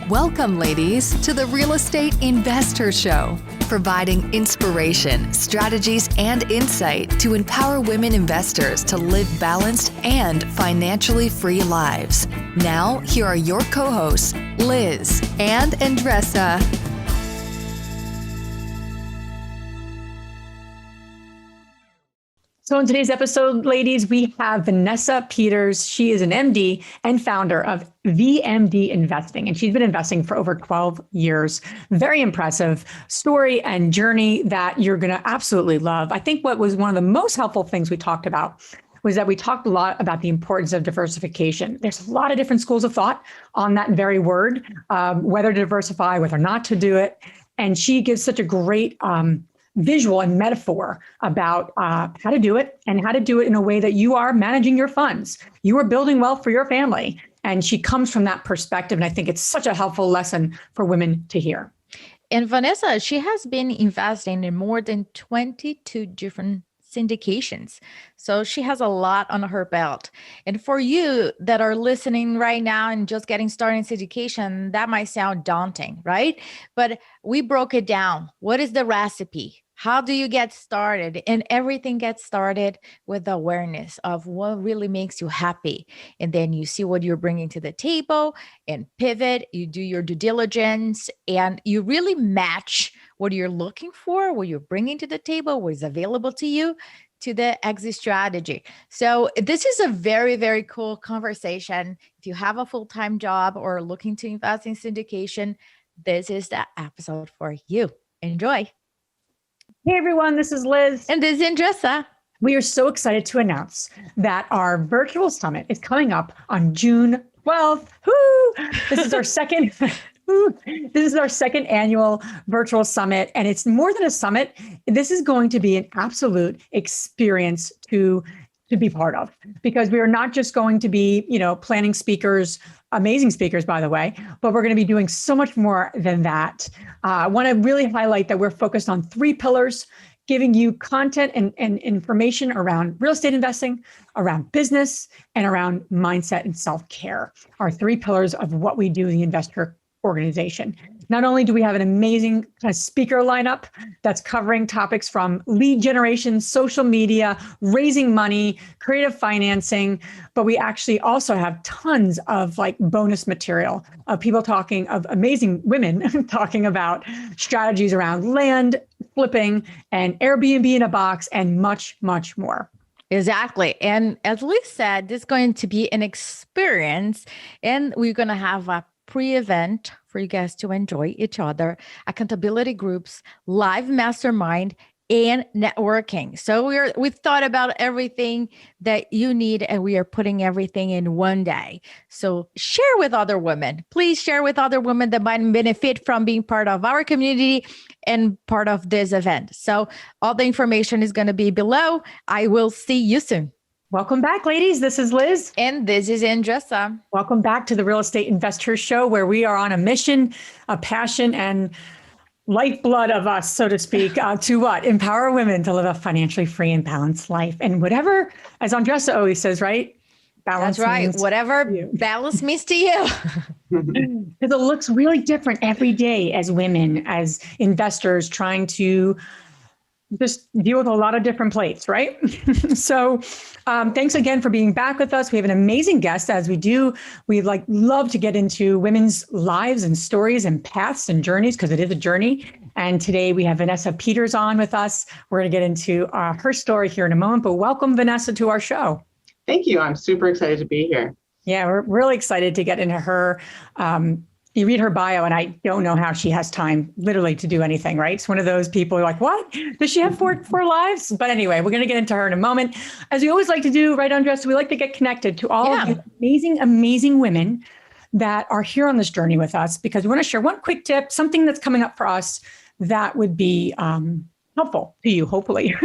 Welcome, ladies, to the Real Estate Investor Show, providing inspiration, strategies, and insight to empower women investors to live balanced and financially free lives. Now, here are your co-hosts, Liz and Andressa. So in today's episode, ladies, we have Vanessa Peters. She is an MD and founder of VMD Investing, and she's been investing for over 12 years. Very impressive story and journey that you're going to absolutely love. I think what was one of the most helpful things we talked about was that we talked a lot about the importance of diversification. There's a lot of different schools of thought on that very word, whether to diversify, whether not to do it. And she gives such a great visual and metaphor about how to do it and how to do it in a way that you are managing your funds. You are building wealth for your family. And she comes from that perspective. And I think it's such a helpful lesson for women to hear. And Vanessa, she has been investing in more than 22 different syndications. So she has a lot on her belt. And for you that are listening right now and just getting started in syndication, that might sound daunting, right? But we broke it down. What is the recipe? How do you get started? And everything gets started with awareness of what really makes you happy. And then you see what you're bringing to the table and pivot. You do your due diligence and you really match what you're looking for, what you're bringing to the table, what is available to you, to the exit strategy. So this is a very, very cool conversation. If you have a full-time job or looking to invest in syndication, this is the episode for you. Enjoy. Hey everyone, this is Liz. And this is Andressa. We are so excited to announce that our virtual summit is coming up on June 12th. Woo! This is our second annual virtual summit, and it's more than a summit. This is going to be an absolute experience to be part of, because we are not just going to be, planning speakers, amazing speakers, by the way, but we're going to be doing so much more than that. I want to really highlight that we're focused on 3 pillars, giving you content and information around real estate investing, around business, and around mindset and self-care, our 3 pillars of what we do in the investor organization. Not only do we have an amazing speaker lineup that's covering topics from lead generation, social media, raising money, creative financing, but we actually also have tons of bonus material of people of amazing women talking about strategies around land flipping and Airbnb in a box and much, much more. Exactly. And as Liz said, this is going to be an experience, and we're going to have a pre-event for you guys to enjoy each other, accountability groups, live mastermind, and networking. So we've thought about everything that you need, and we are putting everything in one day. So share with other women. Please share with other women that might benefit from being part of our community and part of this event. So all the information is going to be below. I will see you soon. Welcome back, ladies. This is Liz. And this is Andressa. Welcome back to the Real Estate Investor Show, where we are on a mission, a passion, and lifeblood of us, so to speak, to what? Empower women to live a financially free and balanced life. And whatever, as Andressa always says, right? Balance. That's right. Whatever balance means to you. Because it looks really different every day as women, as investors trying to just deal with a lot of different plates, right? So thanks again for being back with us. We have an amazing guest, as we do. We love to get into women's lives and stories and paths and journeys, because it is a journey. And today we have Vanessa Peters on with us. We're going to get into her story here in a moment, but welcome, Vanessa, to our show. Thank you. I'm super excited to be here. Yeah, we're really excited to get into her. You read her bio and I don't know how she has time literally to do anything, right? It's one of those people who are like, what? Does she have four lives? But anyway, we're going to get into her in a moment. As we always like to do, right, Andressa, we like to get connected to all of you amazing women that are here on this journey with us, because we want to share one quick tip, something that's coming up for us that would be helpful to you, hopefully.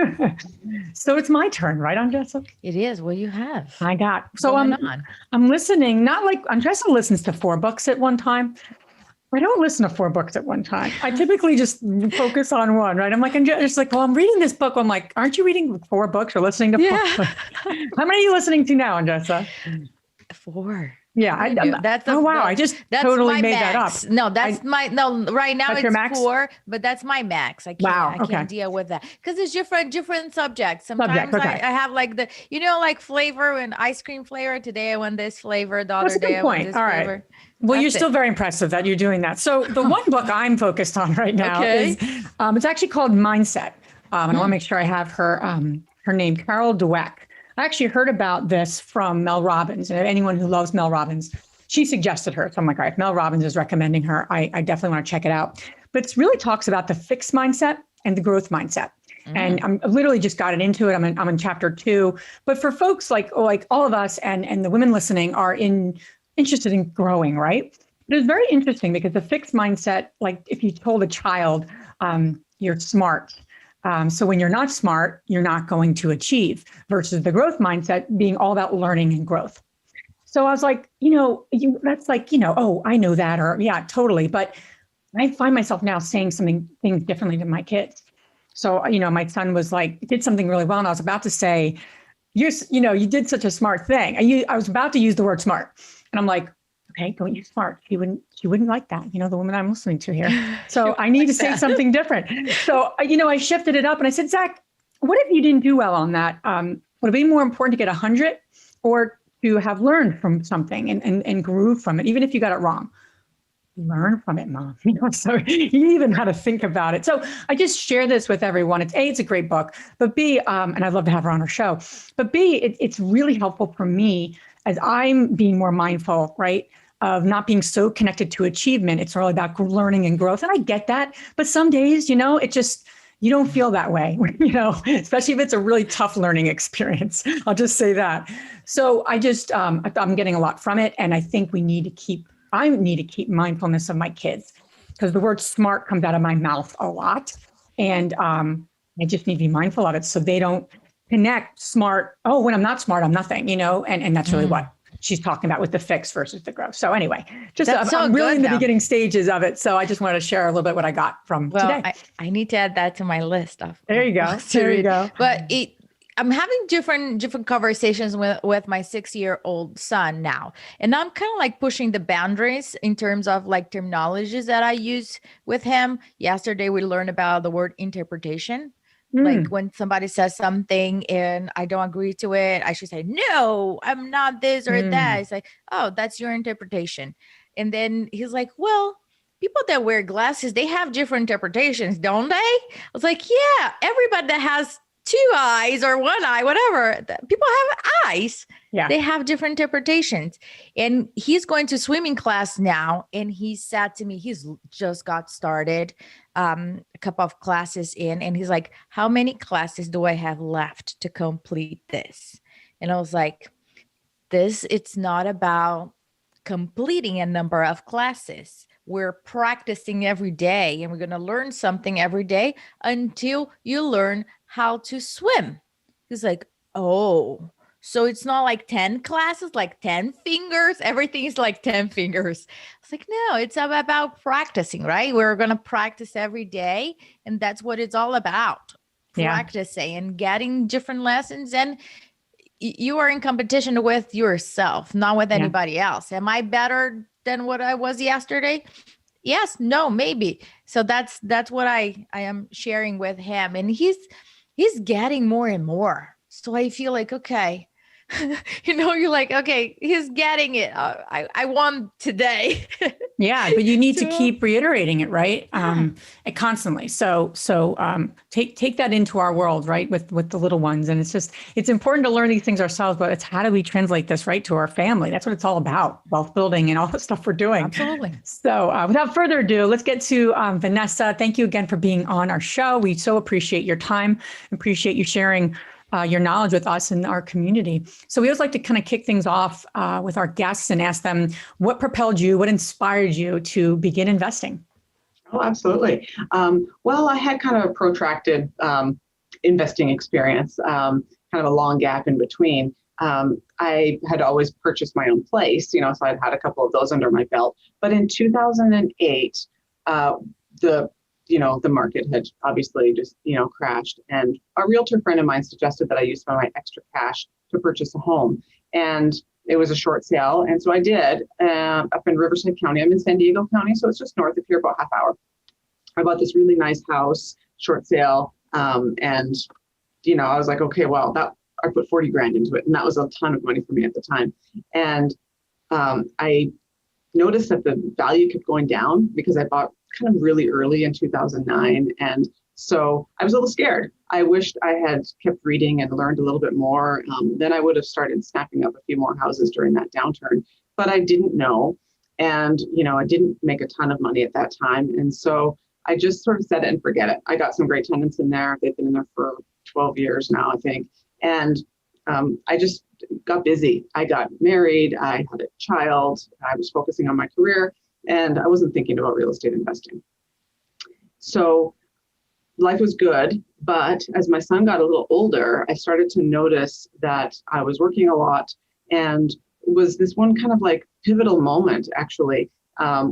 So it's my turn, right, Andressa? It is. What you have. I got. So I'm listening, not like Andressa listens to 4 books at one time. I don't listen to 4 books at one time. I typically just focus on one, right? I'm like, I'm reading this book. I'm like, aren't you reading 4 books or listening to 4 books? How many are you listening to now, Andressa? 4. Yeah. I just that's totally my made max. that up. No, right now That's your it's max? 4, but that's my max. I can't deal with that because it's different subjects. Sometimes Okay. I have like like flavor and ice cream flavor. Today I want this flavor. The That's other a good day I want point. this All right. flavor. Well, you're That's still it. very impressive that you're doing that. So the one book I'm focused on right now is, it's actually called Mindset. And I want to make sure I have her name, Carol Dweck. I actually heard about this from Mel Robbins, and anyone who loves Mel Robbins, she suggested her. So I'm like, all right, if Mel Robbins is recommending her, I definitely want to check it out. But it really talks about the fixed mindset and the growth mindset. And I'm literally just gotten into it. I'm in chapter 2. But for folks like all of us and the women listening are interested in growing, right? But it's very interesting because the fixed mindset, like if you told a child, you're smart. So when you're not smart, you're not going to achieve, versus the growth mindset being all about learning and growth. So I was like, that's like, oh, I know that, or yeah, totally. But I find myself now saying things differently to my kids. So, my son was like, did something really well. And I was about to say, you did such a smart thing. I was about to use the word smart. And I'm like, okay, don't use smart. She wouldn't like that. The woman I'm listening to here. So I need to say something different. So, I shifted it up and I said, Zach, what if you didn't do well on that? Would it be more important to get 100 or to have learned from something and grew from it, even if you got it wrong? Learn from it, Mom. So you even how to think about it. So I just share this with everyone. It's a great book, but B, and I'd love to have her on our show, but B, it's really helpful for me as I'm being more mindful, right, of not being so connected to achievement. It's really about learning and growth. And I get that, but some days, it just, you don't feel that way, especially if it's a really tough learning experience. I'll just say that. So I'm getting a lot from it. And I think I need to keep mindfulness of my kids, because the word smart comes out of my mouth a lot. And I just need to be mindful of it so they don't connect smart. Oh, when I'm not smart, I'm nothing, and that's really what she's talking about with the fix versus the growth. So anyway, I'm really in the beginning stages of it. So I just wanted to share a little bit what I got from today. I need to add that to my list of. There you go. There you go. But I'm having different conversations with my 6-year-old son now. And I'm kind of like pushing the boundaries in terms of like terminologies that I use with him. Yesterday, we learned about the word interpretation. Like when somebody says something and I don't agree to it, I should say, no, I'm not this or that. It's like, oh, that's your interpretation. And then he's like, well, people that wear glasses, they have different interpretations, don't they? I was like, yeah, everybody that has 2 eyes or 1 eye, whatever, people have eyes. Yeah. They have different interpretations. And he's going to swimming class now. And he said to me, he's just got started a couple of classes in. And he's like, how many classes do I have left to complete this? And I was like, it's not about completing a number of classes. We're practicing every day and we're going to learn something every day until you learn how to swim. He's like, oh, so it's not like 10 classes, like 10 fingers. Everything is like 10 fingers. It's like, no, it's about practicing, right? We're going to practice every day. And that's what it's all about. Practicing and getting different lessons. And you are in competition with yourself, not with anybody else. Am I better than what I was yesterday? Yes, no, maybe. So that's what I am sharing with him. And he's getting more and more. So I feel like, okay, you're like, okay, he's getting it. I won today. Yeah, but you need to keep reiterating it, right? Constantly. So take that into our world, right? With the little ones. And it's important to learn these things ourselves, but it's how do we translate this right to our family? That's what it's all about, wealth building and all the stuff we're doing. Absolutely. So without further ado, let's get to Vanessa. Thank you again for being on our show. We so appreciate your time, appreciate you sharing your knowledge with us and our community. So we always like to kind of kick things off with our guests and ask them what propelled you, what inspired you to begin investing? Oh, absolutely. Well, I had kind of a protracted investing experience, kind of a long gap in between. I had always purchased my own place, so I'd had a couple of those under my belt. But in 2008, the market had obviously just, crashed. And a realtor friend of mine suggested that I use some of my extra cash to purchase a home. And it was a short sale. And so I did up in Riverside County. I'm in San Diego County, so it's just north of here, about half hour. I bought this really nice house, short sale. And, I was like, okay, well, I put 40 grand into it. And that was a ton of money for me at the time. And I noticed that the value kept going down because I bought kind of really early in 2009. And so I was a little scared. I wished I had kept reading and learned a little bit more. Then I would have started snapping up a few more houses during that downturn, but I didn't know. And, I didn't make a ton of money at that time. And so I just sort of set it and forget it. I got some great tenants in there. They've been in there for 12 years now, I think. And I just got busy. I got married. I had a child. I was focusing on my career, and I wasn't thinking about real estate investing. So life was good. But as my son got a little older, I started to notice that I was working a lot, and it was this one kind of like pivotal moment, actually.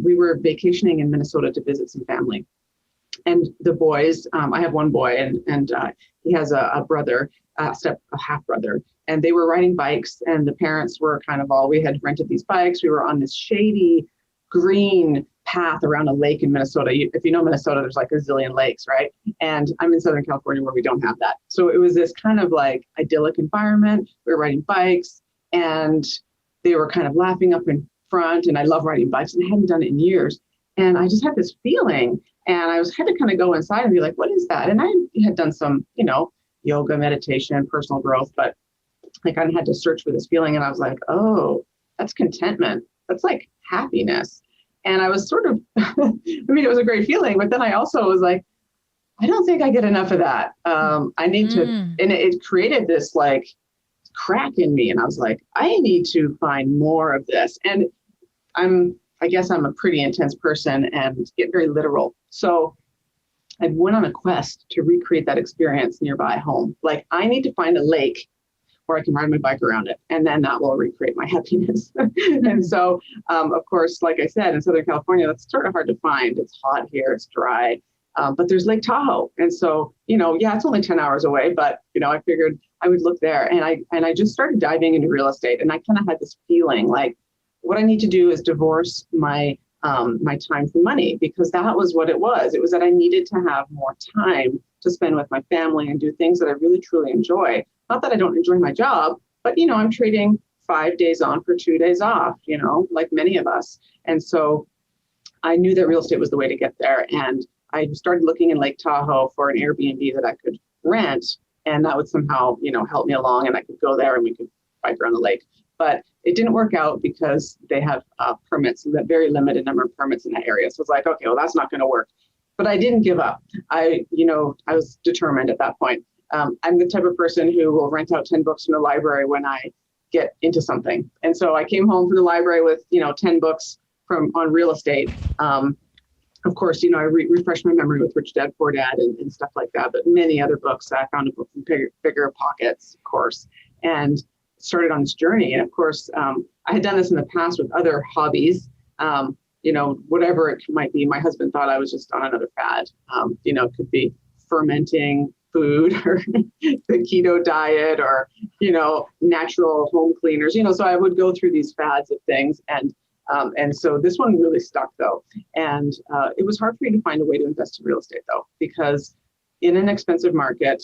We were vacationing in Minnesota to visit some family. And the boys, I have one boy, and he has a brother, a half brother, and they were riding bikes, and the parents were we had rented these bikes. We were on this shady green path around a lake in Minnesota. If you know Minnesota, there's like a zillion lakes, right? And I'm in Southern California where we don't have that. So it was this kind of like idyllic environment. We were riding bikes, and they were kind of laughing up in front, and I love riding bikes, and I hadn't done it in years. And I just had this feeling, and I had to kind of go inside and be like, what is that? And I had done some, yoga, meditation, personal growth, but I kind of had to search for this feeling. And I was like, oh, that's contentment. That's like happiness. And I was sort of, it was a great feeling, but then I also was like, I don't think I get enough of that. I need to, and it created this like crack in me. And I was like, I need to find more of this. And I guess I'm a pretty intense person and get very literal. So I went on a quest to recreate that experience nearby home. Like, I need to find a lake where I can ride my bike around it, and then that will recreate my happiness. And so, of course, like I said, in Southern California, that's sort of hard to find. It's hot here, it's dry, but there's Lake Tahoe. And so, it's only 10 hours away, but, I figured I would look there, and I just started diving into real estate. And I kind of had this feeling like, what I need to do is divorce my time from money, because that was what it was. It was that I needed to have more time to spend with my family and do things that I really, truly enjoy. Not that I don't enjoy my job, but, I'm trading 5 days on for 2 days off, like many of us. And so I knew that real estate was the way to get there. And I started looking in Lake Tahoe for an Airbnb that I could rent, and that would somehow, help me along, and I could go there and we could bike around the lake. But it didn't work out because they have permits, a very limited number of permits in that area. So it's like, okay, well, that's not going to work. But I didn't give up. I was determined at that point. I'm the type of person who will rent out 10 books from the library when I get into something. And so I came home from the library with, 10 books on real estate. Of course, I refreshed my memory with Rich Dad, Poor Dad and stuff like that, but many other books. I found a book from Bigger Pockets, of course, and started on this journey. And of course, I had done this in the past with other hobbies, whatever it might be. My husband thought I was just on another fad. It could be fermenting food or the keto diet or, natural home cleaners, so I would go through these fads of things. And so this one really stuck though. And it was hard for me to find a way to invest in real estate though, because in an expensive market,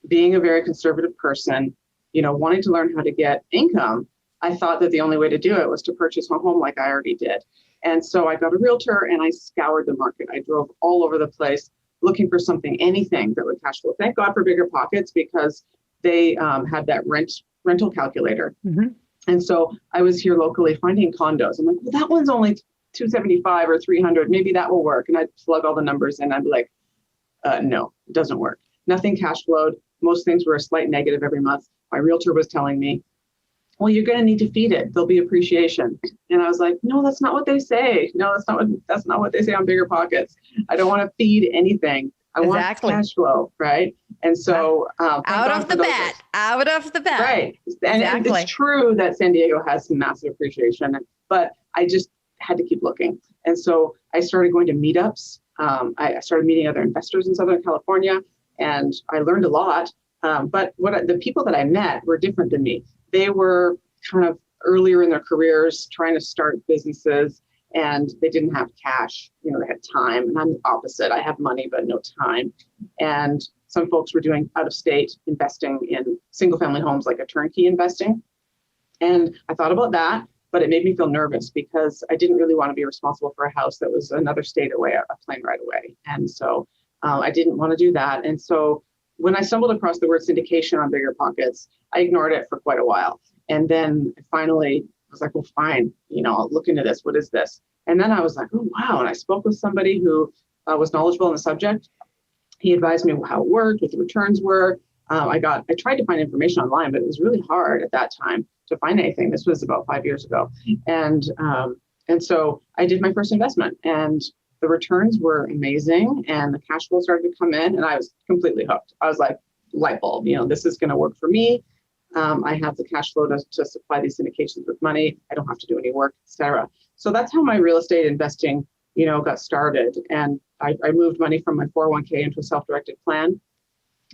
being a very conservative person, wanting to learn how to get income, I thought that the only way to do it was to purchase a home like I already did. And so I got a realtor and I scoured the market. I drove all over the place looking for anything that would cash flow. Thank God for Bigger Pockets, because they had that rental calculator. Mm-hmm. And so I was here locally finding condos. I'm like, well, that one's only $275 or $300. Maybe that will work. And I'd plug all the numbers in. I'd be like, no, it doesn't work. Nothing cash flowed. Most things were a slight negative every month. My realtor was telling me, well, you're going to need to feed it. There'll be appreciation. And I was like, no, that's not what they say. No, that's not what they say on Bigger Pockets. I don't want to feed anything. I want cash flow, right? And so out of the bat. Right. And it's true that San Diego has some massive appreciation, but I just had to keep looking. And so I started going to meetups. I started meeting other investors in Southern California, and I learned a lot. But the people that I met were different than me. They were kind of earlier in their careers, trying to start businesses, and they didn't have cash. They had time, and I'm the opposite. I have money, but no time. And some folks were doing out-of-state investing in single-family homes, like a turnkey investing. And I thought about that, but it made me feel nervous because I didn't really want to be responsible for a house that was another state away, a plane ride away. And so I didn't want to do that. And so when I stumbled across the word syndication on BiggerPockets, I ignored it for quite a while. And then finally I was like, well, fine, I'll look into this. What is this? And then I was like, oh, wow. And I spoke with somebody who was knowledgeable in the subject. He advised me how it worked, what the returns were. I tried to find information online, but it was really hard at that time to find anything. This was about 5 years ago. And so I did my first investment, and the returns were amazing, and the cash flow started to come in, and I was completely hooked. I was like, light bulb, this is going to work for me. I have the cash flow to supply these syndications with money. I don't have to do any work, etc. So that's how my real estate investing, got started. And I moved money from my 401k into a self-directed plan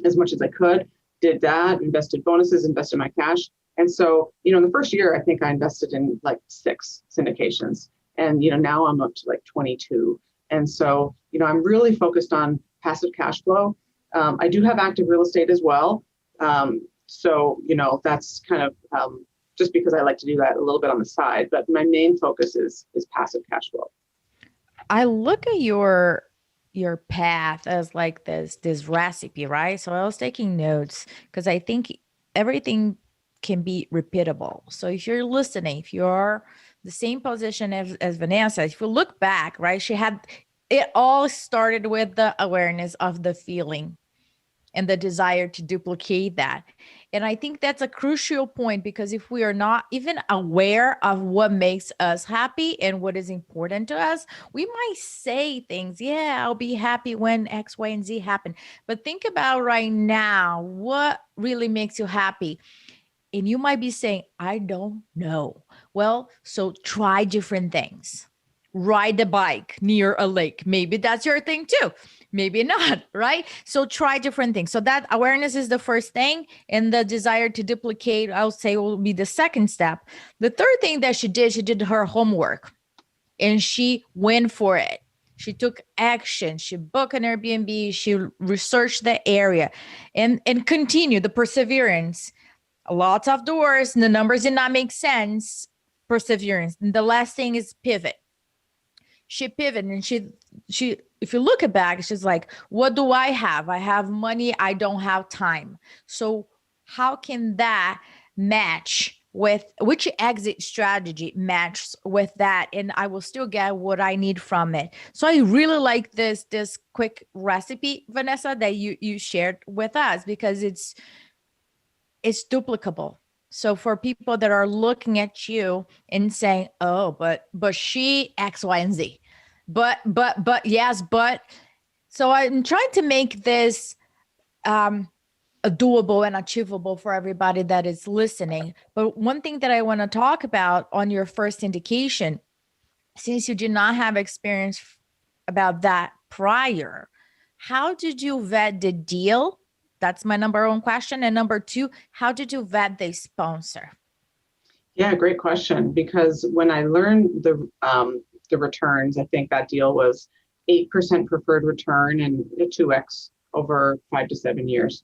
as much as I could, did that, invested bonuses, invested my cash. And so, in the first year, I think I invested in like 6 syndications. And, now I'm up to like 22. And so, I'm really focused on passive cash flow. I do have active real estate as well. So, that's kind of just because I like to do that a little bit on the side. But my main focus is passive cash flow. I look at your path as like this recipe, right? So I was taking notes because I think everything can be repeatable. So if you're listening, if you're the same position as Vanessa, if you look back, right, it all started with the awareness of the feeling and the desire to duplicate that. And I think that's a crucial point, because if we are not even aware of what makes us happy and what is important to us, we might say things, yeah, I'll be happy when X, Y, and Z happen. But think about right now, what really makes you happy? And you might be saying, I don't know. Well, so try different things. Ride a bike near a lake. Maybe that's your thing too. Maybe not, right? So try different things. So that awareness is the first thing. And the desire to duplicate, I'll say, will be the second step. The third thing that she did her homework, and she went for it. She took action. She booked an Airbnb. She researched the area and continued the perseverance. Lots of doors, and the numbers did not make sense. Perseverance. And the last thing is pivot. She pivoted, and she, if you look back, she's like, what do I have? I have money. I don't have time. So how can that match with which exit strategy matches with that? And I will still get what I need from it. So I really like this quick recipe, Vanessa, that you shared with us, because it's duplicable. So for people that are looking at you and saying, oh, but she X, Y, and Z, but yes, but. So I'm trying to make this doable and achievable for everybody that is listening. But one thing that I want to talk about on your first syndication, since you did not have experience about that prior, how did you vet the deal? That's my number one question. And number two, how did you vet the sponsor? Yeah, great question. Because when I learned the returns, I think that deal was 8% preferred return and a 2x over 5 to 7 years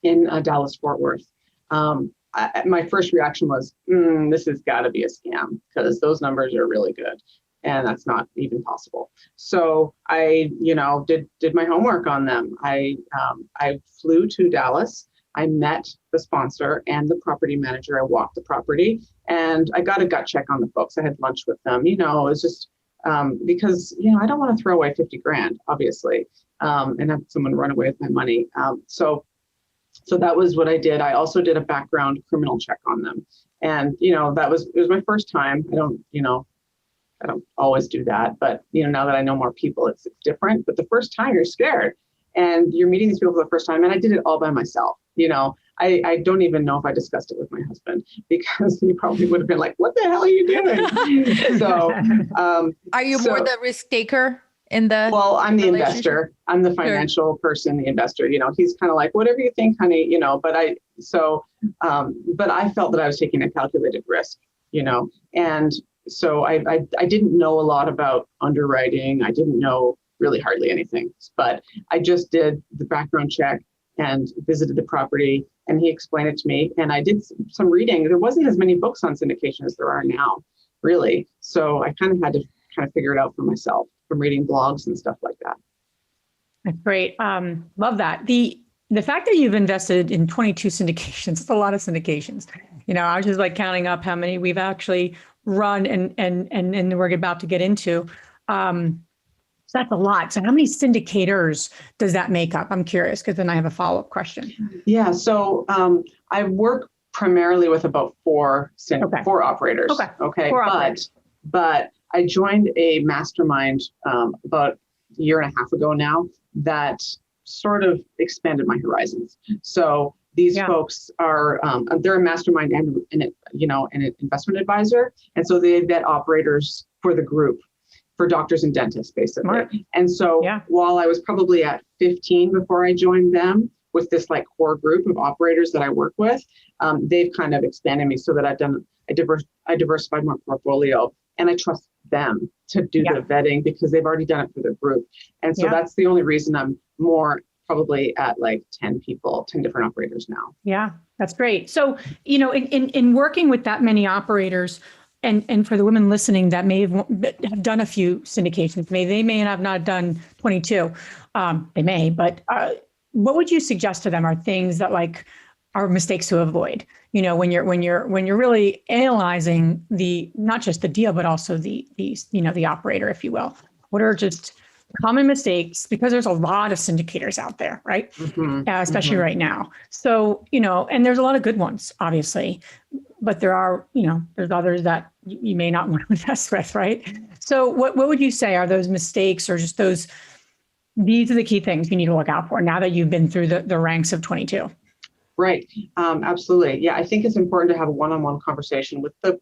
in Dallas Fort Worth. My first reaction was, this has got to be a scam, because those numbers are really good. And that's not even possible. So I, did my homework on them. I flew to Dallas. I met the sponsor and the property manager. I walked the property, and I got a gut check on the folks. I had lunch with them. It was just because I don't want to throw away 50 grand, obviously, and have someone run away with my money. So that was what I did. I also did a background criminal check on them, and it was my first time. I don't always do that, but now that I know more people, it's different. But the first time, you're scared, and you're meeting these people for the first time. And I did it all by myself. I don't even know if I discussed it with my husband, because he probably would have been like, "What the hell are you doing?" So, are you more the risk taker in the? Well, I'm the investor. I'm the financial person, the investor. He's kind of like, "Whatever you think, honey." But So, but I felt that I was taking a calculated risk, and so I didn't know a lot about underwriting. I didn't know really hardly anything, but I just did the background check and visited the property, and he explained it to me, and I did some reading. There wasn't as many books on syndication as there are now, really. So I kind of had to figure it out for myself from reading blogs and stuff like that. That's great. Love that. The fact that you've invested in 22 syndications, it's a lot of syndications. I was just like counting up how many we've actually run and we're about to get into. So that's a lot. So how many syndicators does that make up? I'm curious, because then I have a follow-up question. Yeah. So I work primarily with about four operators. Okay. But I joined a mastermind about a year and a half ago now that sort of expanded my horizons. So these folks are they're a mastermind and an investment advisor, and so they vet operators for the group, for doctors and dentists, basically. Smart. And so while I was probably at 15 before I joined them with this like core group of operators that I work with, they've kind of expanded me so that I diversified my portfolio, and I trust them to do the vetting because they've already done it for the group. And so that's the only reason I'm more probably at like 10 different operators now. Yeah, that's great. So, in working with that many operators, and for the women listening that may have done a few syndications, they may have not done 22. They may, but what would you suggest to them are things that like are mistakes to avoid? When you're really analyzing not just the deal, but also the operator, if you will. What are just common mistakes? Because there's a lot of syndicators out there, right? Mm-hmm. Especially right now. So, and there's a lot of good ones, obviously, but there are, there's others that you may not want to invest with, right? So what would you say are those mistakes, or just these are the key things you need to look out for now that you've been through the ranks of 22? Right. Absolutely. Yeah. I think it's important to have a one-on-one conversation with the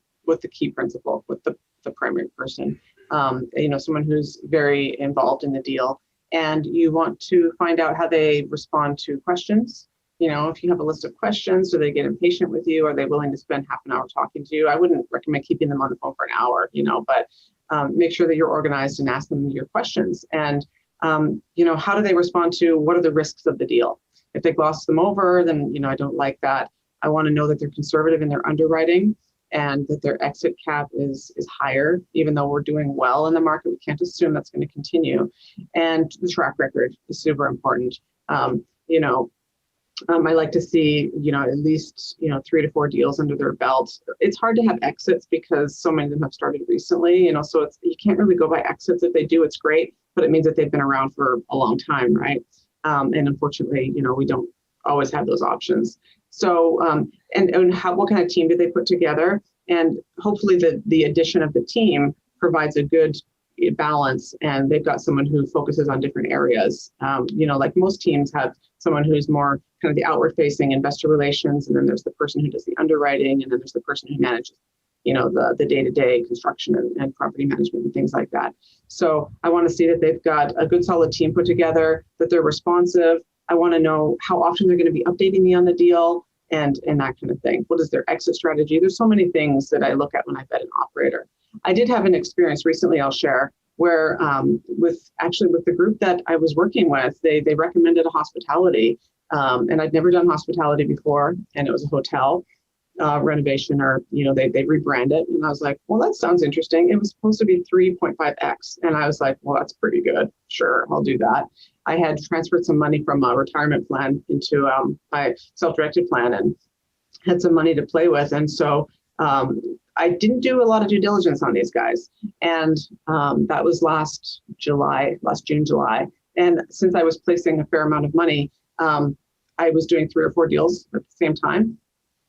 key principal, with the primary person, someone who's very involved in the deal, and you want to find out how they respond to questions. If you have a list of questions, do they get impatient with you? Are they willing to spend half an hour talking to you? I wouldn't recommend keeping them on the phone for an hour, but make sure that you're organized and ask them your questions. And, how do they respond to what are the risks of the deal? If they gloss them over, then, I don't like that. I want to know that they're conservative in their underwriting and that their exit cap is higher, even though we're doing well in the market. We can't assume that's going to continue. And the track record is super important. I like to see, at least, 3 to 4 deals under their belt. It's hard to have exits because so many of them have started recently, so you can't really go by exits. If they do, it's great, but it means that they've been around for a long time, right? And unfortunately, we don't always have those options. So, what kind of team do they put together? And hopefully the addition of the team provides a good balance, and they've got someone who focuses on different areas. Like most teams have someone who's more kind of the outward facing investor relations, and then there's the person who does the underwriting, and then there's the person who manages, the day-to-day construction and property management and things like that. So I want to see that they've got a good solid team put together, that they're responsive. I want to know how often they're going to be updating me on the deal and that kind of thing. What is their exit strategy? There's so many things that I look at when I vet an operator. I did have an experience recently I'll share where with the group that I was working with, they recommended a hospitality, and I'd never done hospitality before, and it was a hotel renovation, or they rebrand it, and I was like, well, that sounds interesting. It was supposed to be 3.5x, and I was like, well, that's pretty good. Sure, I'll do that. I had transferred some money from a retirement plan into my self-directed plan, and had some money to play with, and so I didn't do a lot of due diligence on these guys. And that was last June, July. And since I was placing a fair amount of money, I was doing 3 or 4 deals at the same time.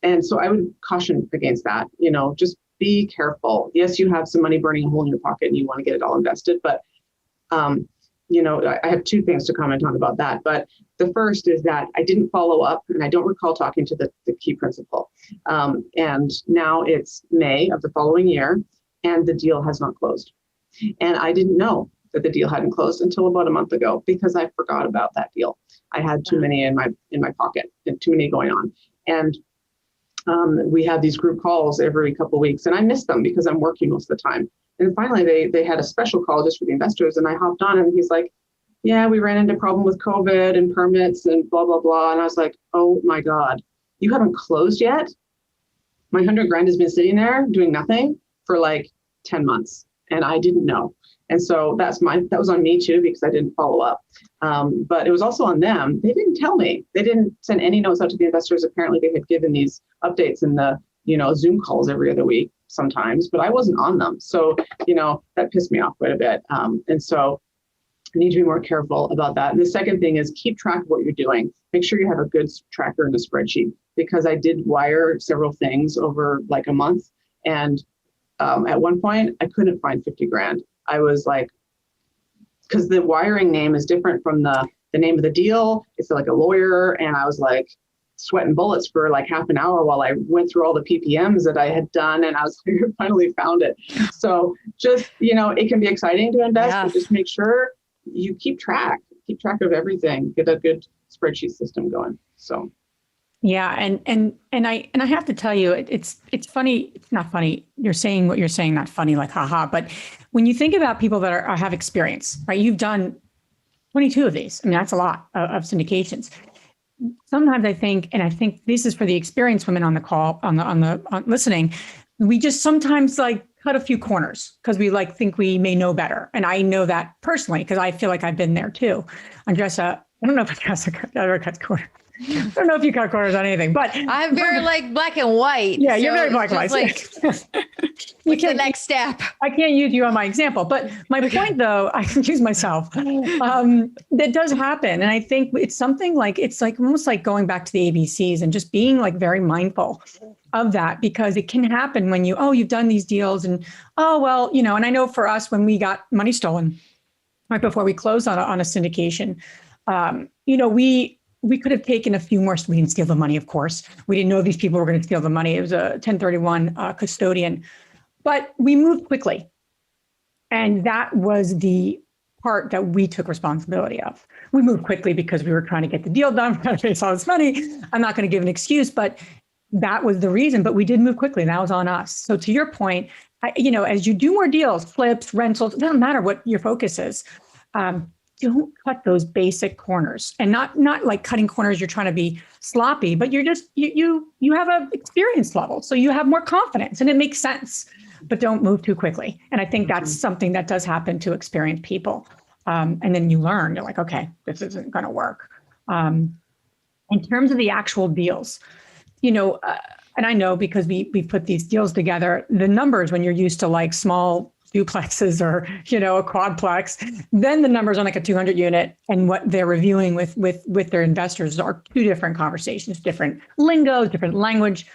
And so I would caution against that, just be careful. Yes, you have some money burning a hole in your pocket and you want to get it all invested, but I have 2 things to comment on about that. But the first is that I didn't follow up, and I don't recall talking to the key principal. And now it's May of the following year, and the deal has not closed. And I didn't know that the deal hadn't closed until about a month ago because I forgot about that deal. I had too many in my pocket and too many going on. And we had these group calls every couple of weeks, and I missed them because I'm working most of the time. And finally, they had a special call just for the investors, and I hopped on, and he's like, yeah, we ran into a problem with COVID and permits and blah, blah, blah. And I was like, oh my God, you haven't closed yet? My 100 grand has been sitting there doing nothing for like 10 months, and I didn't know. And so that was on me too, because I didn't follow up. But it was also on them. They didn't tell me. They didn't send any notes out to the investors. Apparently they had given these updates in the, Zoom calls every other week sometimes, but I wasn't on them. So, that pissed me off quite a bit. And so I need to be more careful about that. And the second thing is keep track of what you're doing. Make sure you have a good tracker in the spreadsheet, because I did wire several things over like a month. And at one point I couldn't find 50 grand. I was like, because the wiring name is different from the name of the deal. It's like a lawyer. And I was like sweating bullets for like half an hour while I went through all the PPMs that I had done. And I was like, finally found it. So just, it can be exciting to invest, but just make sure you keep track of everything, get a good spreadsheet system going. So. Yeah. And I have to tell you, it's funny. It's not funny. You're saying what you're saying, not funny, like, haha. But when you think about people that have experience, right? You've done 22 of these. I mean, that's a lot of syndications. Sometimes I think this is for the experienced women on the call, on listening, we just sometimes like cut a few corners because we like think we may know better. And I know that personally, because I feel like I've been there too. Andressa, I don't know if Andressa ever cuts corners. I don't know if you cut corners on anything, but I'm very like black and white. Yeah, you're very black and white. What's the next step? I can't use you on my example, but my point though, I can use myself. That does happen. And I think it's something like, it's like almost like going back to the ABCs and just being like very mindful of that, because it can happen when you've done these deals and, and I know for us, when we got money stolen right before we closed on a syndication, we could have taken a few more. We didn't steal the money, of course. We didn't know these people were going to steal the money. It was a 1031 custodian, but we moved quickly. And that was the part that we took responsibility of. We moved quickly because we were trying to get the deal done, trying to raise all this money. I'm not going to give an excuse, but that was the reason. But we did move quickly, and that was on us. So to your point, as you do more deals, flips, rentals, it doesn't matter what your focus is. Don't cut those basic corners, and not like cutting corners. You're trying to be sloppy, but you're just, you have an experience level. So you have more confidence and it makes sense, but don't move too quickly. And I think that's something that does happen to experienced people. And then you learn, you're like, okay, this isn't going to work. In terms of the actual deals, and I know because we put these deals together, the numbers when you're used to like small duplexes or, a quadplex, then the numbers on like a 200 unit and what they're reviewing with their investors are two different conversations, different lingo, different language.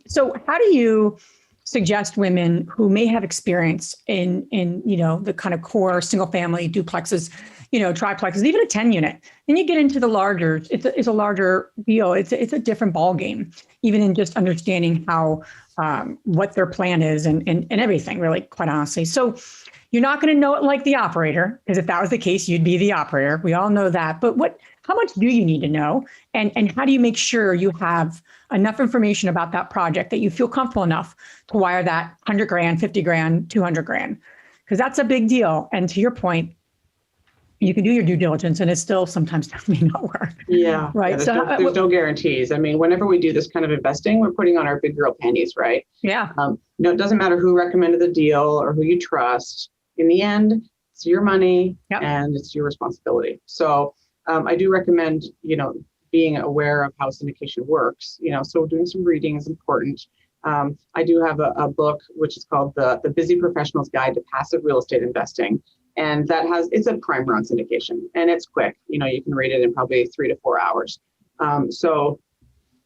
So how do you suggest women who may have experience in the kind of core single family duplexes, triplexes, even a 10 unit, then you get into the larger, it's a larger deal. It's a different ball game, even in just understanding how, what their plan is and everything, really, quite honestly. So you're not going to know it like the operator, because if that was the case, you'd be the operator. We all know that. But how much do you need to know? And how do you make sure you have enough information about that project that you feel comfortable enough to wire that 100 grand, 50 grand, 200 grand? Because that's a big deal. And to your point, you can do your due diligence and it still sometimes may not work. Yeah. Right. Yeah, there's no guarantees. I mean, whenever we do this kind of investing, we're putting on our big girl panties, right? Yeah. It doesn't matter who recommended the deal or who you trust. In the end, it's your money and it's your responsibility. So I do recommend, being aware of how syndication works, so doing some reading is important. I do have a book, which is called the Busy Professional's Guide to Passive Real Estate Investing. And it's a primer on syndication, and it's quick. You can read it in probably 3 to 4 hours. So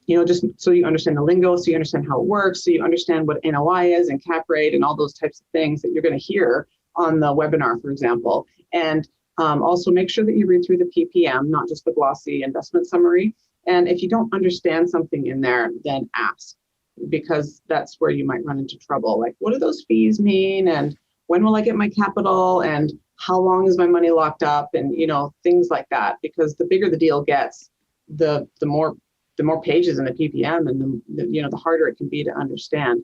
just so you understand the lingo, so you understand how it works, so you understand what NOI is and cap rate and all those types of things that you're going to hear on the webinar, for example. And also make sure that you read through the PPM, not just the glossy investment summary. And if you don't understand something in there, then ask, because that's where you might run into trouble. Like, what do those fees mean? And when will I get my capital? And how long is my money locked up? And, things like that, because the bigger the deal gets, the the more pages in the PPM and the harder it can be to understand.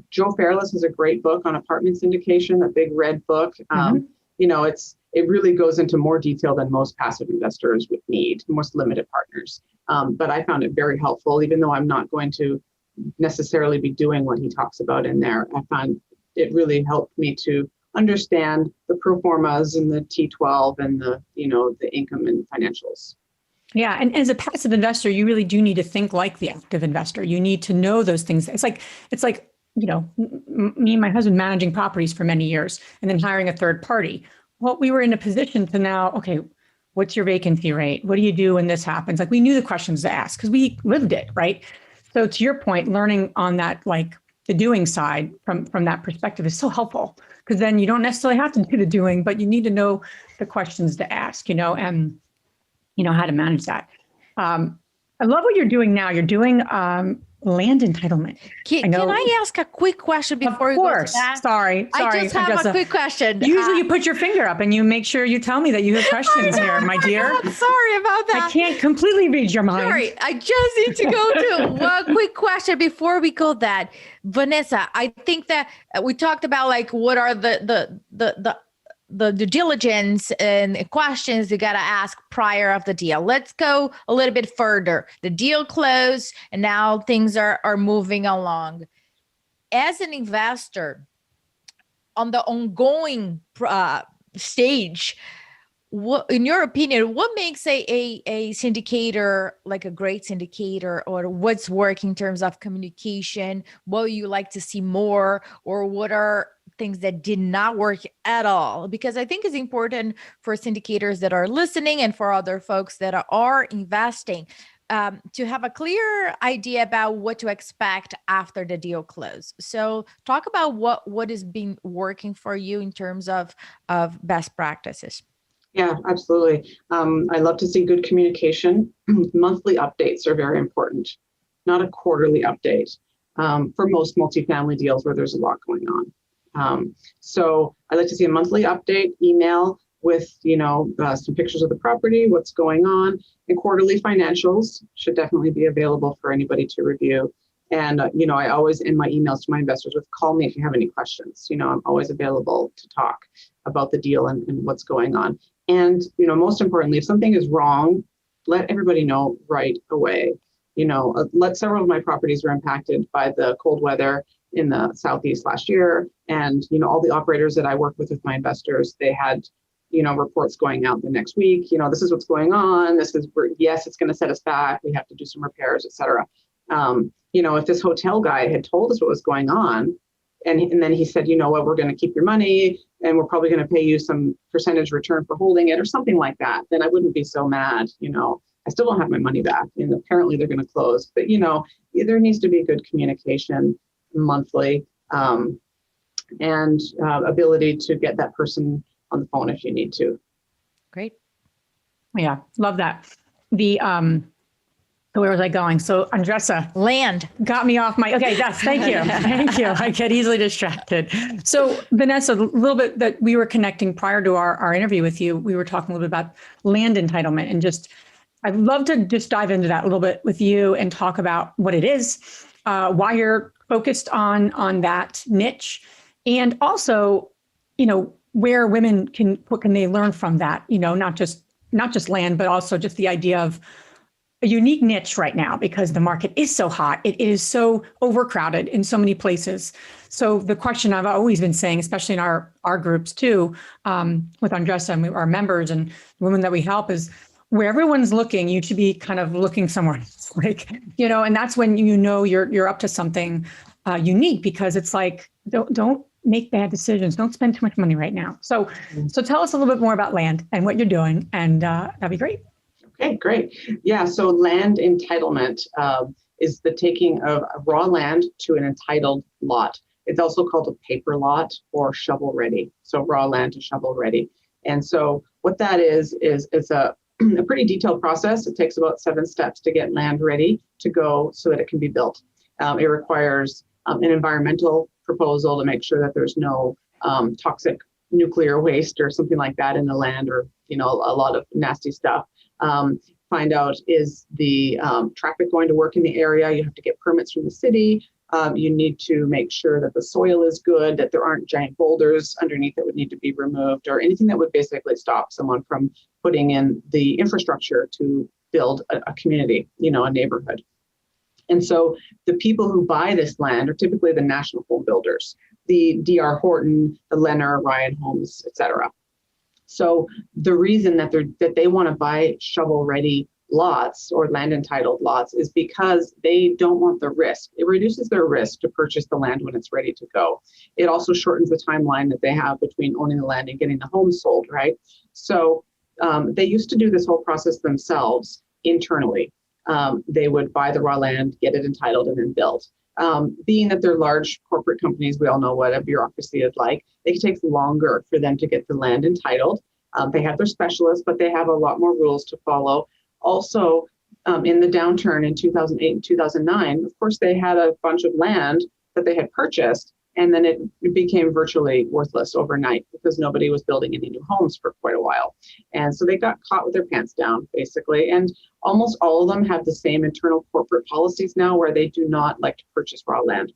Joe Fairless has a great book on apartment syndication, a big red book. It really goes into more detail than most passive investors would need, most limited partners. But I found it very helpful, even though I'm not going to necessarily be doing what he talks about in there. I found it really helped me to understand the pro formas and the T12 and the income and financials. Yeah. And as a passive investor, you really do need to think like the active investor. You need to know those things. It's like, me and my husband managing properties for many years and then hiring a third party. Well, we were in a position to now, okay, what's your vacancy rate? What do you do when this happens? Like we knew the questions to ask because we lived it, right? So to your point, learning on that, like the doing side from that perspective is so helpful because then you don't necessarily have to do the doing, but you need to know the questions to ask, and how to manage that. I love what you're doing now. You're doing land entitlement. Can I ask a quick question before we go to that? Sorry. I just have a quick question. Usually you put your finger up and you make sure you tell me that you have questions here, my dear. Sorry about that. I can't completely read your mind. Sorry, I just need to go to one quick question before we go that. Vanessa, I think that we talked about like what are the due diligence and questions you got to ask prior of the deal. Let's go a little bit further. The deal closed and now things are moving along. As an investor on the ongoing stage, what, in your opinion, what makes a syndicator like a great syndicator, or what's working in terms of communication? What would you like to see more, or what are things that did not work at all? Because I think it's important for syndicators that are listening and for other folks that are investing to have a clear idea about what to expect after the deal close. So talk about what has been working for you in terms of best practices. Yeah, absolutely. I love to see good communication. Monthly updates are very important, not a quarterly update for most multifamily deals where there's a lot going on. So I like to see a monthly update, email with, some pictures of the property, what's going on, and quarterly financials should definitely be available for anybody to review. And, I always end my emails to my investors with call me if you have any questions. I'm always available to talk about the deal and what's going on. And, most importantly, if something is wrong, let everybody know right away. Several of my properties were impacted by the cold weather in the Southeast last year. And, all the operators that I work with my investors, they had, reports going out the next week. This is what's going on. Yes, it's going to set us back. We have to do some repairs, et cetera. If this hotel guy had told us what was going on, and then he said, we're going to keep your money and we're probably going to pay you some percentage return for holding it or something like that, then I wouldn't be so mad. I still don't have my money back and apparently they're going to close. But, there needs to be good communication monthly and ability to get that person on the phone if you need to. Great. Yeah, love that. So where was I going? So Andressa. Land. Got me off my, okay, yes, thank you. Thank you. I get easily distracted. So Vanessa, a little bit that we were connecting prior to our interview with you, we were talking a little bit about land entitlement and I'd love to just dive into that a little bit with you and talk about what it is, why you're focused on that niche, and also, where women what can they learn from that, not just land, but also just the idea of a unique niche right now because the market is so hot. It is so overcrowded in so many places. So the question I've always been saying, especially in our groups too, with Andressa and our members and women that we help, is where everyone's looking, you should be kind of looking somewhere else. And that's when you're up to something unique, because it's like, don't make bad decisions. Don't spend too much money right now. So tell us a little bit more about land and what you're doing, and that'd be great. Okay, great. Yeah, so land entitlement is the taking of raw land to an entitled lot. It's also called a paper lot or shovel ready. So raw land to shovel ready. And so what that is it's a pretty detailed process. It takes about 7 steps to get land ready to go so that it can be built. It requires an environmental proposal to make sure that there's no toxic nuclear waste or something like that in the land, or a lot of nasty stuff. find out, is the traffic going to work in the area? You have to get permits from the city. You need to make sure that the soil is good, that there aren't giant boulders underneath that would need to be removed, or anything that would basically stop someone from putting in the infrastructure to build a community, a neighborhood. And so the people who buy this land are typically the national home builders, the D.R. Horton, the Lennar, Ryan Homes, et cetera. So the reason that they want to buy shovel-ready lots or land entitled lots is because they don't want the risk. It reduces their risk to purchase the land when it's ready to go. It also shortens the timeline that they have between owning the land and getting the home sold, right? So they used to do this whole process themselves internally. They would buy the raw land, get it entitled, and then build. Being that they're large corporate companies, we all know what a bureaucracy is like. It takes longer for them to get the land entitled. They have their specialists, but they have a lot more rules to follow. Also, in the downturn in 2008 and 2009, of course, they had a bunch of land that they had purchased, and then it became virtually worthless overnight because nobody was building any new homes for quite a while. And so they got caught with their pants down, basically. And almost all of them have the same internal corporate policies now where they do not like to purchase raw land.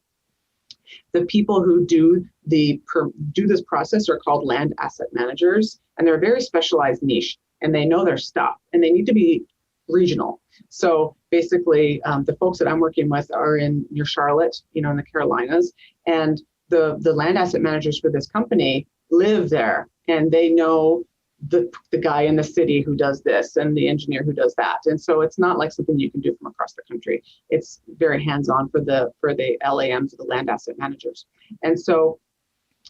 The people who do this process are called land asset managers, and they're a very specialized niche, and they know their stuff, and they need to be regional. So basically, the folks that I'm working with are near Charlotte, in the Carolinas, and the land asset managers for this company live there, and they know the guy in the city who does this and the engineer who does that. And so it's not like something you can do from across the country. It's very hands-on for the LAMs, the land asset managers. And so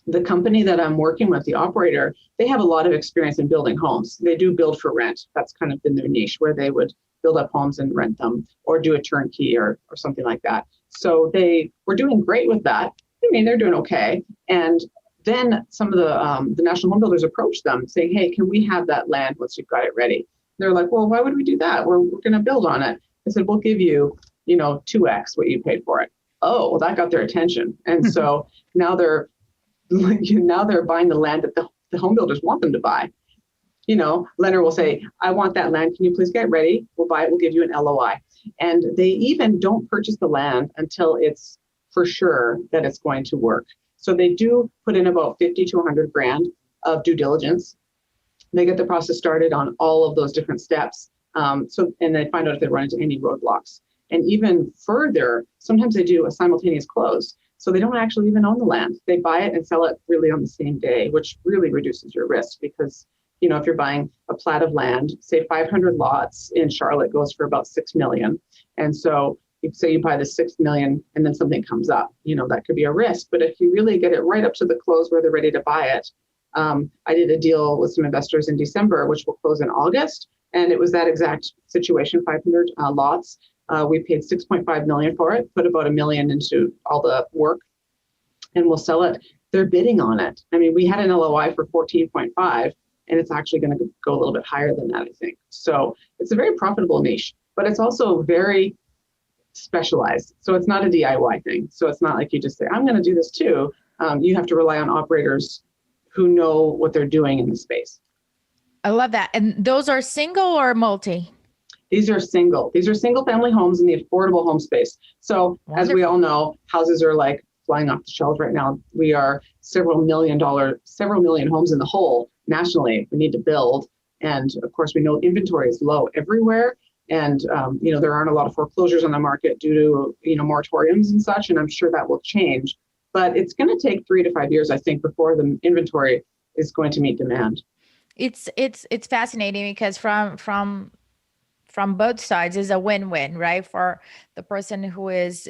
the company that I'm working with, the operator, they have a lot of experience in building homes. They do build for rent. That's kind of been their niche, where they would build up homes and rent them or do a turnkey or something like that. So they were doing great with that. I mean, they're doing okay. And then some of the national home builders approached them saying, hey, can we have that land once you've got it ready? They're like, well, why would we do that? We're going to build on it. I said, we'll give you, 2x what you paid for it. Oh, well, that got their attention. And so now they're buying the land that the home builders want them to buy. Lennar will say, I want that land. Can you please get ready? We'll buy it. We'll give you an LOI. And they even don't purchase the land until it's for sure that it's going to work. So they do put in about 50 to 100 grand of due diligence. They get the process started on all of those different steps. And they find out if they run into any roadblocks. And even further, sometimes they do a simultaneous close. So they don't actually even own the land. They buy it and sell it really on the same day, which really reduces your risk because, if you're buying a plat of land, say 500 lots in Charlotte goes for about 6 million. And so say you buy the 6 million and then something comes up, that could be a risk. But if you really get it right up to the close where they're ready to buy it, I did a deal with some investors in December, which will close in August. And it was that exact situation, 500 lots. We paid 6.5 million for it, put about $1 million into all the work, and we'll sell it. They're bidding on it. I mean, we had an LOI for 14.5, and it's actually going to go a little bit higher than that, I think. So it's a very profitable niche, but it's also very specialized. So it's not a DIY thing. So it's not like you just say, I'm going to do this too. You have to rely on operators who know what they're doing in the space. I love that. And those are single or multi? These are single family homes in the affordable home space. So Wonderful. As we all know, houses are like flying off the shelves right now. We are several million homes in the hole nationally we need to build. And of course, we know inventory is low everywhere. And, there aren't a lot of foreclosures on the market due to, moratoriums and such. And I'm sure that will change. But it's going to take 3 to 5 years, I think, before the inventory is going to meet demand. It's fascinating because from both sides is a win-win, right? For the person who is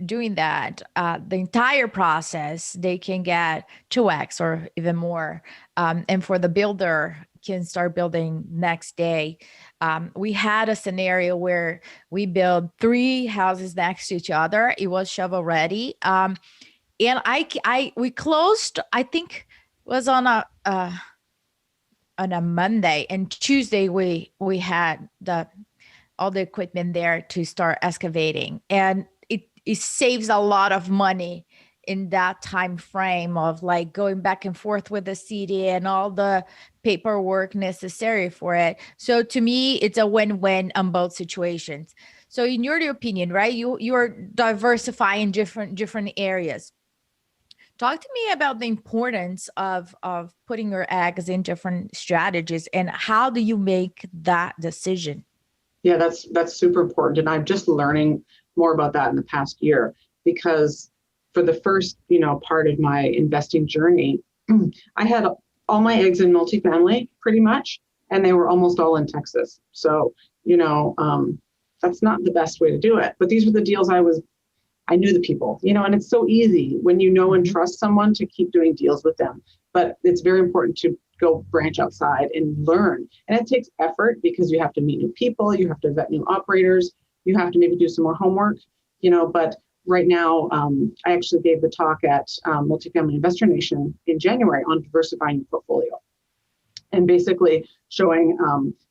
doing that, the entire process, they can get 2x or even more. And for the builder, can start building next day. We had a scenario where we built 3 houses next to each other. It was shovel ready. And we closed, I think it was on a Monday, and Tuesday we had all the equipment there to start excavating, and it saves a lot of money in that time frame of like going back and forth with the CD and all the paperwork necessary for it. So to me, it's a win-win on both situations. So in your opinion, right, you're diversifying different areas. Talk to me about the importance of putting your eggs in different strategies, and how do you make that decision? Yeah, that's super important. And I'm just learning more about that in the past year, because for the first, part of my investing journey, I had all my eggs in multifamily pretty much, and they were almost all in Texas. So, that's not the best way to do it. But these were the deals I knew the people, and it's so easy when you know and trust someone to keep doing deals with them. But it's very important to go branch outside and learn. And it takes effort because you have to meet new people, you have to vet new operators, you have to maybe do some more homework, but right now, I actually gave the talk at Multifamily Investor Nation in January on diversifying portfolio, and basically showing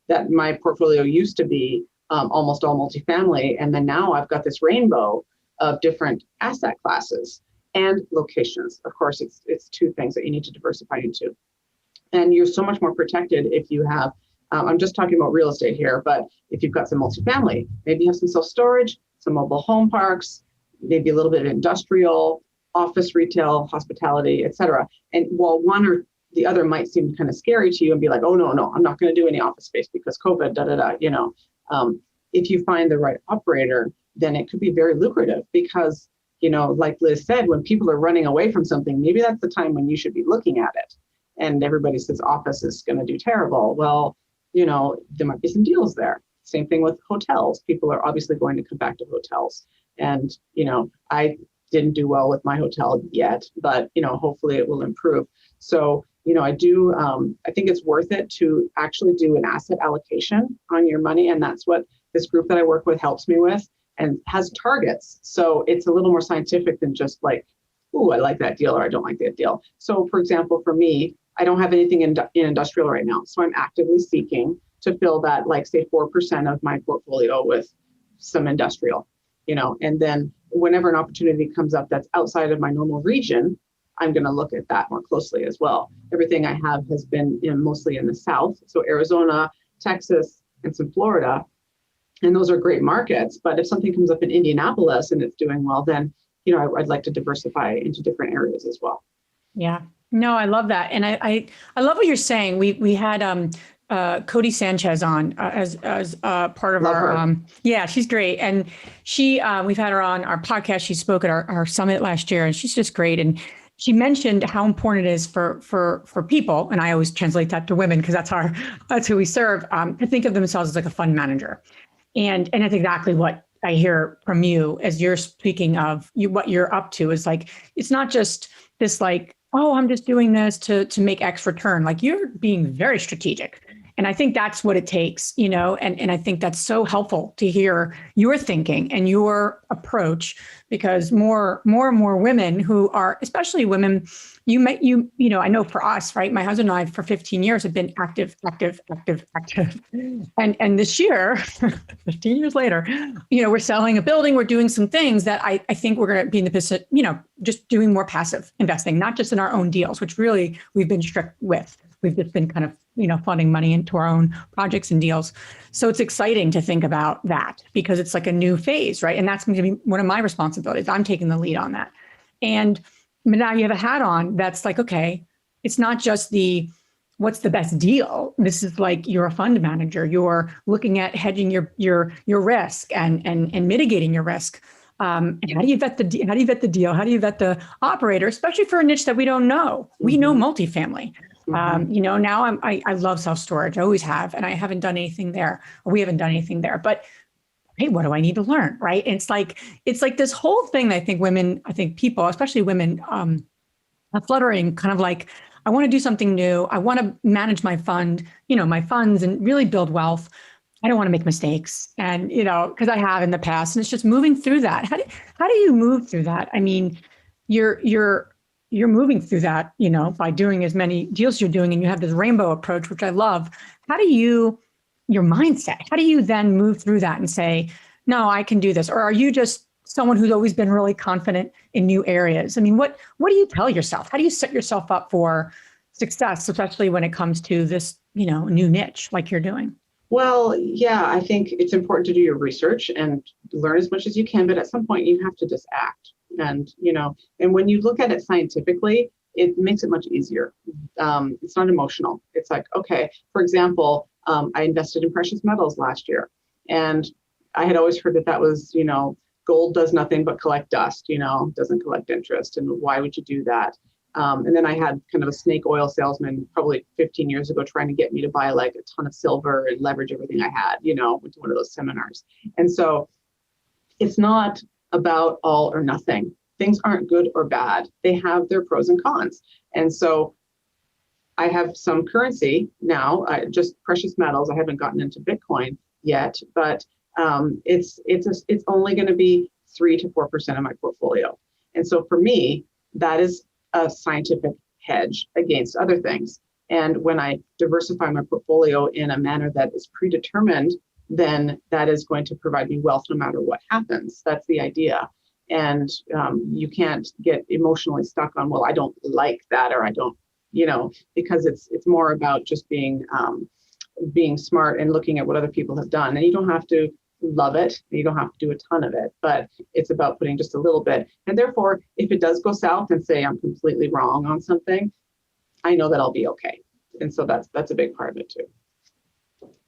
that my portfolio used to be almost all multifamily. And then now I've got this rainbow of different asset classes and locations. Of course, it's two things that you need to diversify into. And you're so much more protected if you have, I'm just talking about real estate here, but if you've got some multifamily, maybe you have some self-storage, some mobile home parks, maybe a little bit of industrial, office, retail, hospitality, et cetera. And while one or the other might seem kind of scary to you and be like, oh, no, I'm not going to do any office space because COVID, if you find the right operator, then it could be very lucrative because, like Liz said, when people are running away from something, maybe that's the time when you should be looking at it. And everybody says office is going to do terrible. Well, there might be some deals there. Same thing with hotels. People are obviously going to come back to hotels. And, I didn't do well with my hotel yet, but, hopefully it will improve. So, I think it's worth it to actually do an asset allocation on your money. And that's what this group that I work with helps me with, and has targets. So it's a little more scientific than just like, ooh, I like that deal or I don't like that deal. So for example, for me, I don't have anything in industrial right now. So I'm actively seeking to fill that, like say 4% of my portfolio with some industrial, and then whenever an opportunity comes up that's outside of my normal region, I'm going to look at that more closely as well. Everything I have has been mostly in the South. So Arizona, Texas, and some Florida. And those are great markets. But if something comes up in Indianapolis and it's doing well, then, I'd like to diversify into different areas as well. Yeah, no, I love that. And I love what you're saying. We had Cody Sanchez on as part of our, she's great. And we've had her on our podcast. She spoke at our summit last year, and she's just great. And she mentioned how important it is for people, and I always translate that to women because that's who we serve, to think of themselves as like a fund manager. And that's exactly what I hear from you as you're speaking of what you're up to is like, it's not just this like, oh, I'm just doing this to make X return. Like you're being very strategic. And I think that's what it takes, and I think that's so helpful to hear your thinking and your approach, because more and more women who are, especially women, I know for us, right? My husband and I for 15 years have been active. And this year, 15 years later, we're selling a building, we're doing some things that I think we're going to be in the position, just doing more passive investing, not just in our own deals, which really we've been strict with. We've just been kind of, funding money into our own projects and deals. So it's exciting to think about that because it's like a new phase, right? And that's going to be one of my responsibilities. I'm taking the lead on that. And now you have a hat on that's like, okay, it's not just what's the best deal. This is like, you're a fund manager. You're looking at hedging your risk and mitigating your risk. And how do you vet the deal? How do you vet the operator, especially for a niche that we don't know? We know multifamily. Now I love self-storage. I always have, and I haven't done anything there. Or we haven't done anything there, but hey, what do I need to learn? Right. And it's like this whole thing that I think people, especially women, are fluttering kind of like, I want to do something new. I want to manage my fund, my funds and really build wealth. I don't want to make mistakes. And, because I have in the past, and it's just moving through that. How do you move through that? I mean, you're moving through that, by doing as many deals you're doing, and you have this rainbow approach, which I love. How do your mindset, how do you then move through that and say, no, I can do this? Or are you just someone who's always been really confident in new areas. I mean, what do you tell yourself? How do you set yourself up for success, especially when it comes to this, new niche like you're doing? Well, yeah, I think it's important to do your research and learn as much as you can, but at some point you have to just act. And, and when you look at it scientifically, it makes it much easier. It's not emotional. It's like, okay, for example, I invested in precious metals last year, and I had always heard that was, gold does nothing but collect dust, doesn't collect interest. And why would you do that? And then I had kind of a snake oil salesman probably 15 years ago trying to get me to buy like a ton of silver and leverage everything I had, went to one of those seminars. And so it's not about all or nothing. Things aren't good or bad. They have their pros and cons. And so I have some currency now, just precious metals. I haven't gotten into Bitcoin yet, but it's only going to be 3 to 4% of my portfolio. And so for me, that is a scientific hedge against other things. And when I diversify my portfolio in a manner that is predetermined, then that is going to provide me wealth no matter what happens. That's the idea. And you can't get emotionally stuck on, well, I don't like that, or I don't, because it's more about just being smart and looking at what other people have done. And you don't have to love it. You don't have to do a ton of it, but it's about putting just a little bit. And therefore, if it does go south and say I'm completely wrong on something, I know that I'll be okay. And so that's a big part of it too.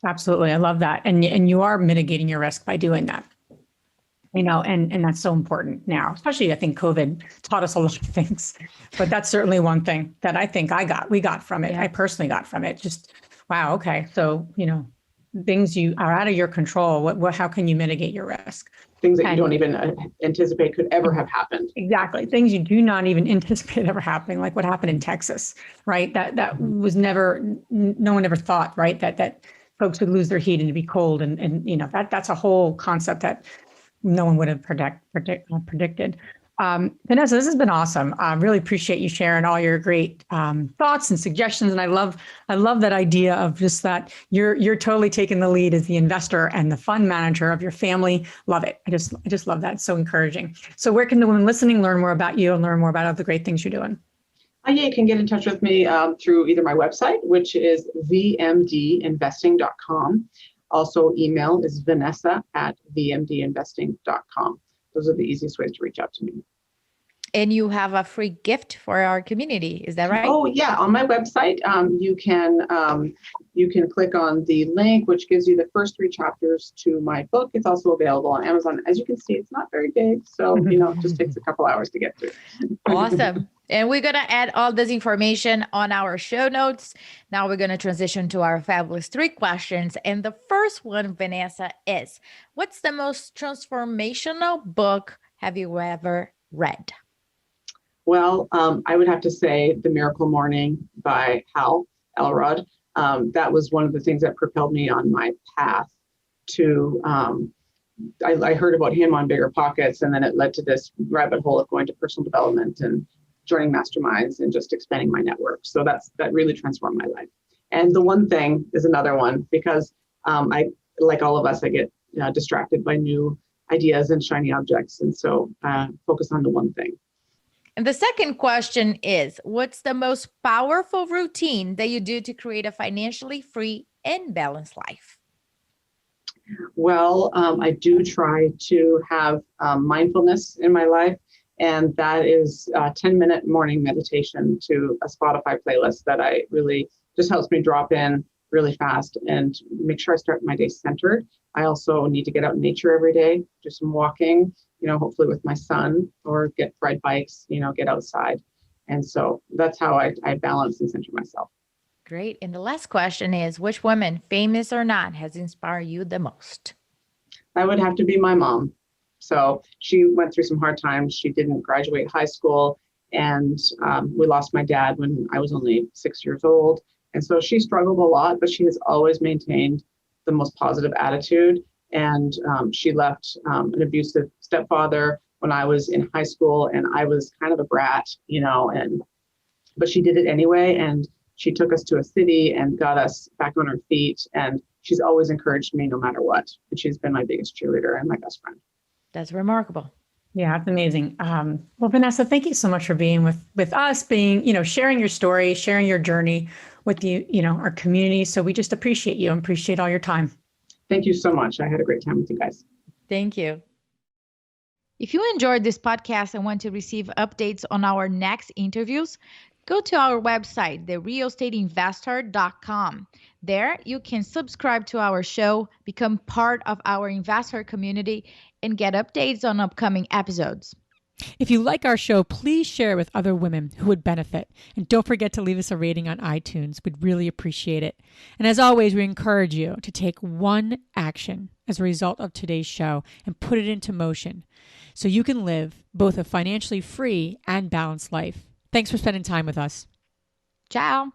Absolutely. I love that. And you are mitigating your risk by doing that. And that's so important now, especially I think COVID taught us a lot of things, but that's certainly one thing that I think we got from it. Yeah. I personally got from it. Just, wow. Okay. So, things you are out of your control. How can you mitigate your risk? Things that you don't even anticipate could ever have happened. Exactly. Things you do not even anticipate ever happening, like what happened in Texas, right? That was never, no one ever thought, right? That folks would lose their heat and to be cold. And that's a whole concept that no one would have predicted. Vanessa, this has been awesome. I really appreciate you sharing all your great thoughts and suggestions. And I love that idea of just that you're totally taking the lead as the investor and the fund manager of your family. Love it. I just love that. It's so encouraging. So where can the women listening learn more about you and learn more about all the great things you're doing? Yeah, you can get in touch with me through either my website, which is vmdinvesting.com. Also, email is vanessa@vmdinvesting.com. Those are the easiest ways to reach out to me. And you have a free gift for our community. Is that right? Oh, yeah. On my website, you can click on the link, which gives you the first 3 chapters to my book. It's also available on Amazon. As you can see, it's not very big. So, it just takes a couple hours to get through. Awesome. And we're going to add all this information on our show notes. Now we're going to transition to our fabulous 3 questions. And the first one, Vanessa, is what's the most transformational book have you ever read? Well, I would have to say The Miracle Morning by Hal Elrod. That was one of the things that propelled me on my path to, I heard about him on Bigger Pockets, and then it led to this rabbit hole of going to personal development and joining masterminds and just expanding my network. So that really transformed my life. And The One Thing is another one, because I, like all of us, I get distracted by new ideas and shiny objects. And so focus on the one thing. And the second question is, what's the most powerful routine that you do to create a financially free and balanced life? Well, I do try to have mindfulness in my life. And that is a 10-minute morning meditation to a Spotify playlist that I really just helps me drop in really fast and make sure I start my day centered. I also need to get out in nature every day, do some walking, hopefully with my son, or ride bikes, get outside. And so that's how I balance and center myself. Great. And the last question is, which woman, famous or not, has inspired you the most? That would have to be my mom. So she went through some hard times. She didn't graduate high school, and we lost my dad when I was only 6 years old. And so she struggled a lot, but she has always maintained the most positive attitude. And she left an abusive stepfather when I was in high school, and I was kind of a brat, but she did it anyway. And she took us to a city and got us back on our feet. And she's always encouraged me no matter what. And she's been my biggest cheerleader and my best friend. That's remarkable. Yeah, it's amazing. Well, Vanessa, thank you so much for being with us, sharing your story, sharing your journey with our community. So we just appreciate you and appreciate all your time. Thank you so much. I had a great time with you guys. Thank you. If you enjoyed this podcast and want to receive updates on our next interviews, go to our website, therealestateinvestor.com. There, you can subscribe to our show, become part of our investor community, and get updates on upcoming episodes. If you like our show, please share it with other women who would benefit. And don't forget to leave us a rating on iTunes. We'd really appreciate it. And as always, we encourage you to take one action as a result of today's show and put it into motion so you can live both a financially free and balanced life. Thanks for spending time with us. Ciao.